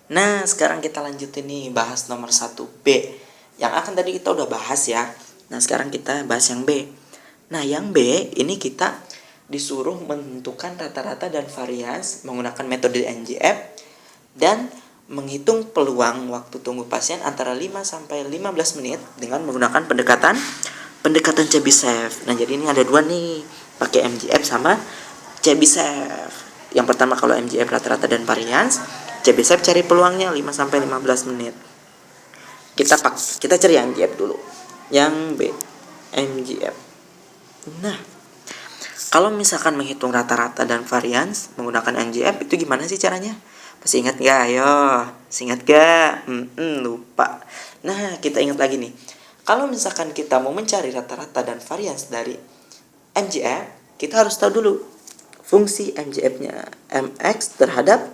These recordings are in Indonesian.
Nah, sekarang kita lanjutin nih bahas nomor 1B. Yang akan tadi kita udah bahas ya. Nah, sekarang kita bahas yang B. Nah, yang B ini kita disuruh menentukan rata-rata dan varians menggunakan metode NGF dan menghitung peluang waktu tunggu pasien antara 5 sampai 15 menit dengan menggunakan pendekatan Chebyshev. Nah, jadi ini ada dua nih, pakai MGF sama Chebyshev. Yang pertama kalau MGF rata-rata dan varians, Chebyshev cari peluangnya 5 sampai 15 menit. Kita cari MGF dulu. Yang B, MGF. Nah, kalau misalkan menghitung rata-rata dan varians menggunakan NGF itu gimana sih caranya? Masih ingat gak? Ayo, masih ingat gak? Lupa. Nah, kita ingat lagi nih. Kalau misalkan kita mau mencari rata-rata dan varians dari MGF, kita harus tahu dulu fungsi MGF-nya. MX terhadap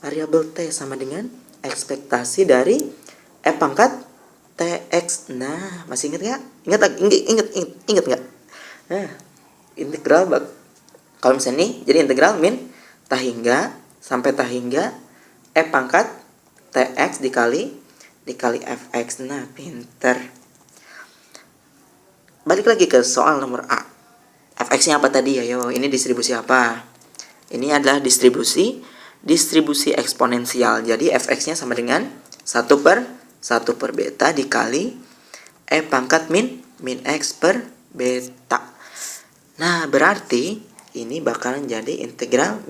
variabel T sama dengan ekspektasi dari E pangkat TX. Nah, masih ingat gak? Ingat gak? Nah, integral kalau misalnya nih jadi integral min tahingga sampai tahingga E pangkat TX dikali fx. Nah, pinter. Balik lagi ke soal nomor A. Fx nya apa tadi? Ayo, ini distribusi apa? Ini adalah distribusi eksponensial. Jadi fx nya sama dengan 1 per beta dikali E pangkat min x per beta. Nah, berarti ini bakalan jadi integral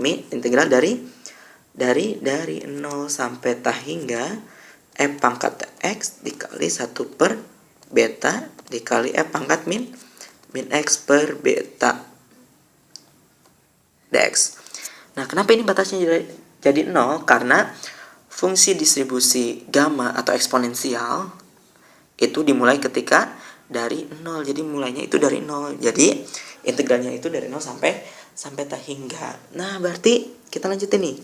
dari 0 sampai tahingga E pangkat x dikali 1 per beta dikali E pangkat min x per beta dx. Nah, kenapa ini batasnya jadi 0? Karena fungsi distribusi gamma atau eksponensial itu dimulai ketika dari 0. Jadi mulainya itu dari 0. Jadi integralnya itu dari 0 sampai tahingga. Nah, berarti kita lanjutin nih.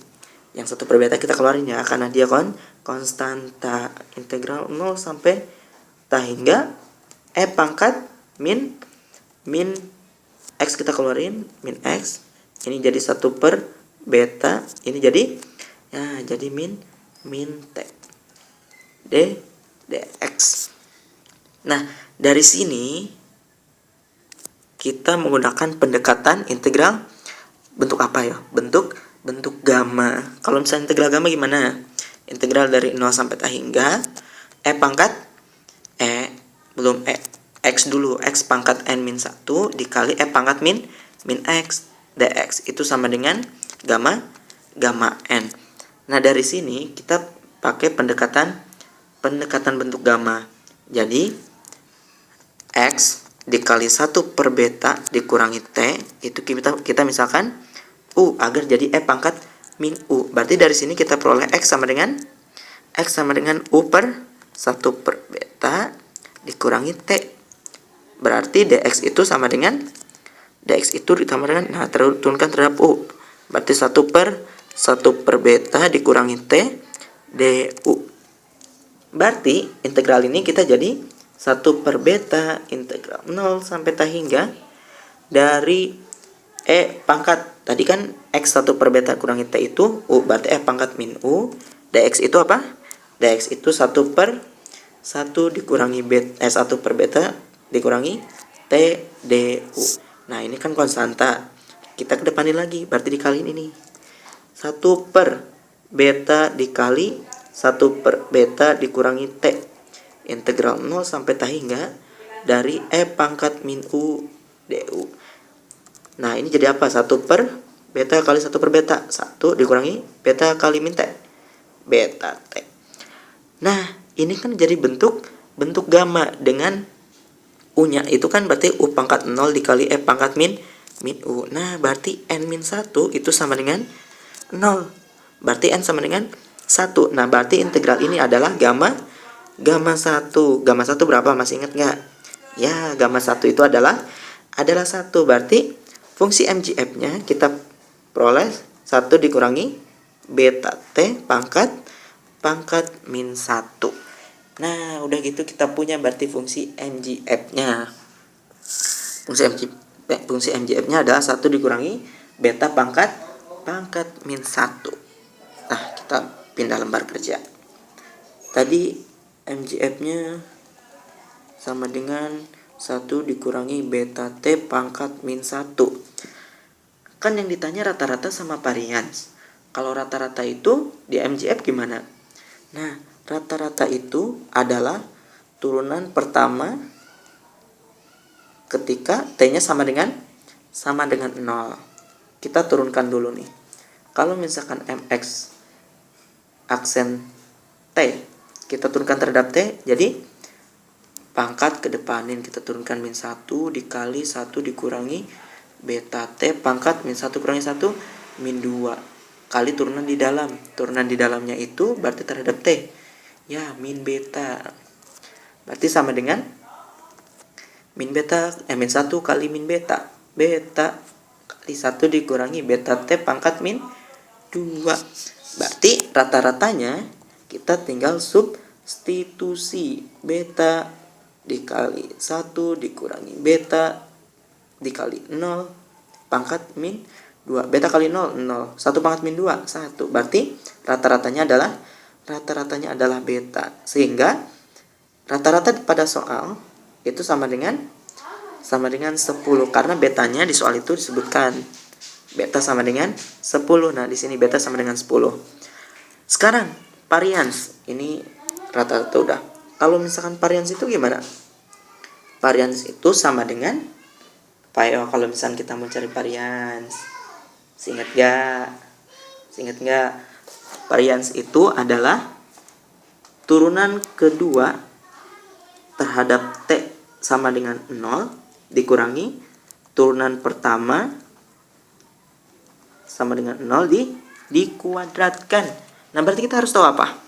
Yang 1 per beta kita keluarin ya, karena dia konstanta. Integral 0 sampai tahingga E pangkat min x kita keluarin, min x. Ini jadi 1 per beta. Ini jadi min t dx. Nah, dari sini kita menggunakan pendekatan integral bentuk apa ya? Bentuk gamma. Kalau misalnya integral gamma gimana? Integral dari 0 sampai tahingga E pangkat x dulu, x pangkat n min 1 dikali E pangkat min x dx. Itu sama dengan gamma n. Nah, dari sini kita pakai pendekatan bentuk gamma. Jadi x dikali 1 per beta dikurangi t, itu kita misalkan u agar jadi E pangkat min u. Berarti dari sini kita peroleh x sama dengan u per 1 per beta dikurangi t. Berarti dx itu sama dengan turunkan terhadap u. Berarti 1 per beta dikurangi t du. Berarti integral ini kita jadi 1 per beta integral 0 sampai tahingga dari E pangkat tadi kan x 1 per beta kurangi t itu u, berarti E pangkat min u. Dx itu apa? Dx itu 1 per 1 dikurangi 1 per beta dikurangi t du. Nah, ini kan konstanta. Kita kedepanin lagi, berarti dikaliin ini. 1 per beta dikali 1 per beta dikurangi t. Integral 0 sampai tahingga dari E pangkat min u du. Nah, ini jadi apa? 1 per beta kali 1 per beta. 1 dikurangi beta kali min t. Beta t. Nah, ini kan jadi bentuk gamma dengan u-nya. Itu kan berarti u pangkat 0 dikali E pangkat min u. Nah, berarti n min 1 itu sama dengan 0. Berarti n sama dengan 1. Nah, berarti integral ini adalah gamma 1. Gamma 1 berapa? Masih ingat nggak? Ya, gamma 1 itu adalah 1. Berarti fungsi MGF-nya kita peroleh 1 dikurangi beta t pangkat min 1. Nah, udah gitu kita punya berarti fungsi MGF-nya. Fungsi MGF-nya adalah 1 dikurangi beta pangkat min 1. Nah, kita pindah lembar kerja. Tadi MGF-nya sama dengan 1 dikurangi beta T pangkat min 1. Kan yang ditanya rata-rata sama varians. Kalau rata-rata itu di MGF gimana? Nah, rata-rata itu adalah turunan pertama ketika T-nya sama dengan 0. Kita turunkan dulu nih. Kalau misalkan MX aksen T kita turunkan terhadap T, jadi pangkat kedepanin kita turunkan min 1 dikali 1 dikurangi beta T pangkat min 1 kurangi 1 min 2 kali turunan di dalam. Turunan di dalamnya itu berarti terhadap T. Ya, min beta. Berarti sama dengan min 1 kali min beta. Beta kali 1 dikurangi beta T pangkat min 2. Berarti rata-ratanya kita tinggal substitusi beta dikali 1 dikurangi beta dikali 0 pangkat min 2. Beta kali 0, 0. 1 pangkat min 2, 1. Berarti rata-ratanya adalah beta. Sehingga rata-rata pada soal itu sama dengan 10 karena betanya di soal itu disebutkan beta sama dengan 10. Nah, di sini beta sama dengan 10. Sekarang varians. Ini rata-rata udah. Kalau misalkan varians itu gimana? Varians itu sama dengan kalau misalkan kita mau cari varians. Ingat gak? Varians itu adalah turunan kedua terhadap T sama dengan 0 dikurangi turunan pertama sama dengan 0 dikuadratkan. Nah, berarti kita harus tahu apa?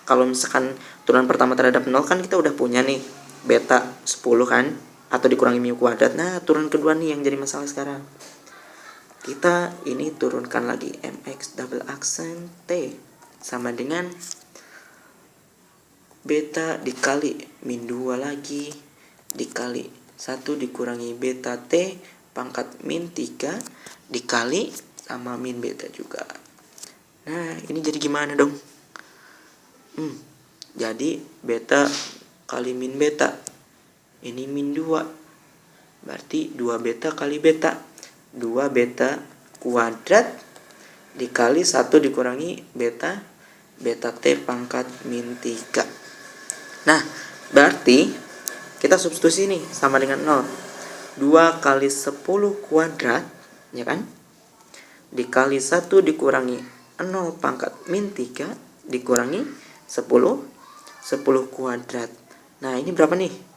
Kalau misalkan turunan pertama terhadap 0 kan kita udah punya nih beta 10 kan, atau dikurangi mu kuadrat. Nah, turunan kedua nih yang jadi masalah sekarang. Kita ini turunkan lagi mx double aksen T sama dengan beta dikali min 2 lagi dikali 1 dikurangi beta T pangkat min 3 dikali sama min beta juga. Nah, ini jadi gimana dong? Jadi beta kali min beta. Ini min 2. Berarti 2 beta kali beta. 2 beta kuadrat dikali 1 dikurangi beta T pangkat min 3. Nah, berarti kita substitusi nih sama dengan 0. 2 kali 10 kuadrat, ya kan? Dikali 1 dikurangi 0 pangkat min 3 dikurangi 10 kuadrat. Nah, ini berapa nih?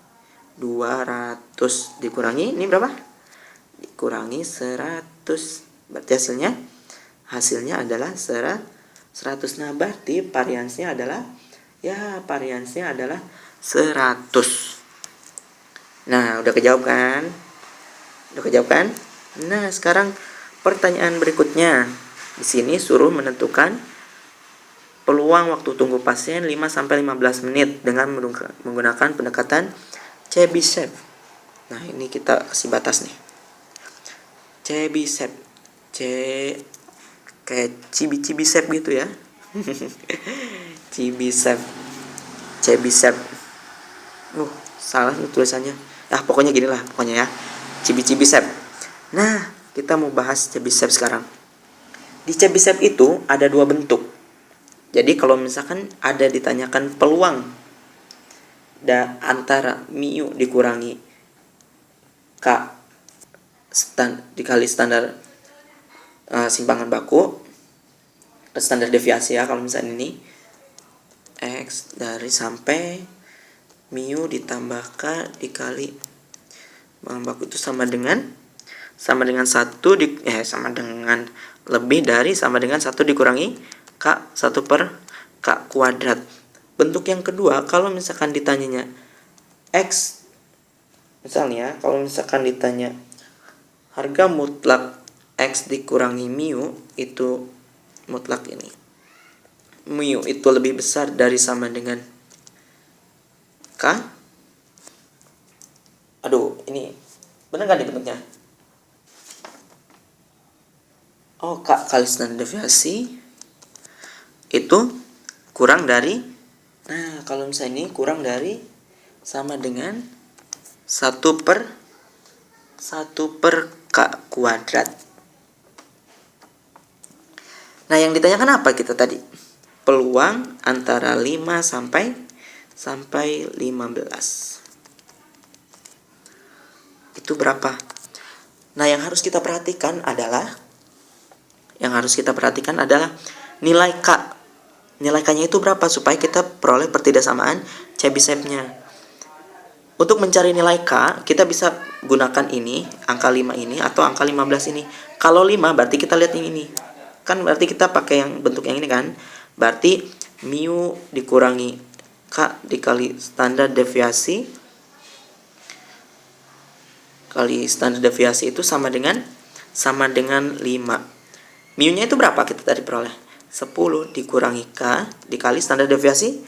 200 dikurangi ini berapa? Dikurangi 100. Berarti hasilnya adalah 100. Nah, berarti variansnya adalah 100. Nah, udah kejawab kan? Nah, sekarang pertanyaan berikutnya. Di sini suruh menentukan peluang waktu tunggu pasien 5-15 menit dengan menggunakan pendekatan Chebyshev. Nah, ini kita kasih batas nih. Chebyshev. Kayak Chebyshev gitu ya. Chebyshev. Salah nih tulisannya. Pokoknya gini lah, ya. Chebyshev. Nah, kita mau bahas Chebyshev sekarang. Di Chebyshev itu ada 2 bentuk. Jadi kalau misalkan ada ditanyakan peluang antara mu dikurangi K dikali standar simpangan baku, standar deviasi ya, kalau misalnya ini X dari sampai mu ditambah K dikali simpangan baku itu sama dengan 1 sama dengan lebih dari sama dengan 1 dikurangi K 1 per K kuadrat. Bentuk yang kedua, kalau misalkan ditanyanya X, misalnya kalau misalkan ditanya harga mutlak X dikurangi mu, itu mutlak ini mu itu lebih besar dari sama dengan K. Ini benar gak nih bentuknya? K kali standar deviasi itu kurang dari, nah kalau misalnya ini kurang dari sama dengan 1 per K kuadrat. Nah yang ditanyakan apa kita tadi? Peluang antara 5 sampai 15. Itu berapa? Nah yang harus kita perhatikan adalah nilai K. Nilai K-nya itu berapa supaya kita peroleh pertidaksamaan Chebyshev-nya. Untuk mencari nilai K, kita bisa gunakan ini, angka 5 ini atau angka 15 ini. Kalau 5 berarti kita lihat yang ini. Kan berarti kita pakai yang bentuk yang ini kan. Berarti mu dikurangi K dikali standar deviasi kali standar deviasi itu sama dengan 5. Mu-nya itu berapa kita tadi peroleh? 10 dikurangi K dikali standar deviasi.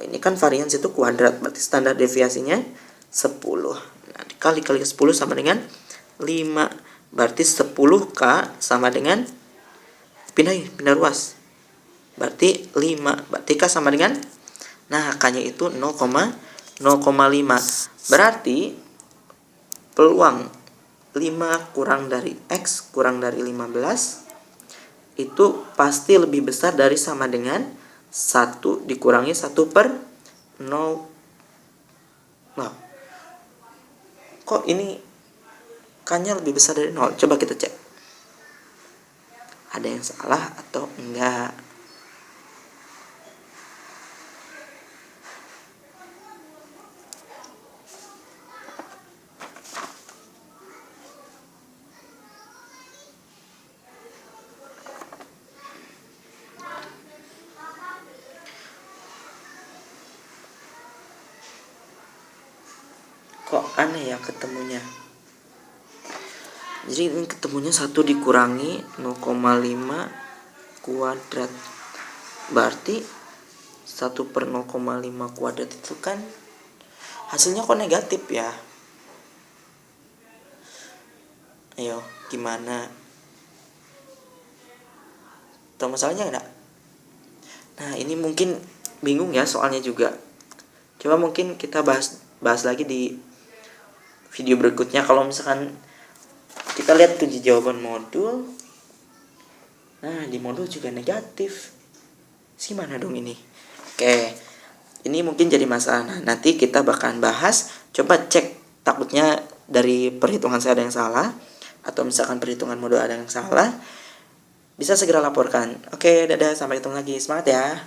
Ini kan varians itu kuadrat, berarti standar deviasinya 10. Nah, dikali 10 sama dengan 5. Berarti 10K sama dengan pindah ruas. Berarti 5. Berarti K sama dengan, nah K-nya itu 0,5. Berarti peluang 5 kurang dari X kurang dari 15 itu pasti lebih besar dari sama dengan 1 dikurangi 1 per 0. Nah, kok ini K-nya lebih besar dari 0? Coba kita cek. Ada yang salah atau enggak? Kok aneh ya ketemunya. Jadi ini ketemunya 1 dikurangi 0,5 kuadrat. Berarti 1 per 0,5 kuadrat itu kan hasilnya kok negatif ya. Ayo gimana? Tahu masalahnya enggak? Nah ini mungkin bingung ya soalnya juga. Coba mungkin kita bahas lagi di video berikutnya. Kalau misalkan kita lihat kunci jawaban modul, nah di modul juga negatif. Gimana dong ini? Oke, ini mungkin jadi masalah. Nah, nanti kita bakalan bahas. Coba cek, takutnya dari perhitungan saya ada yang salah, atau misalkan perhitungan modul ada yang salah, bisa segera laporkan. Oke, dadah, sampai ketemu lagi. Semangat ya.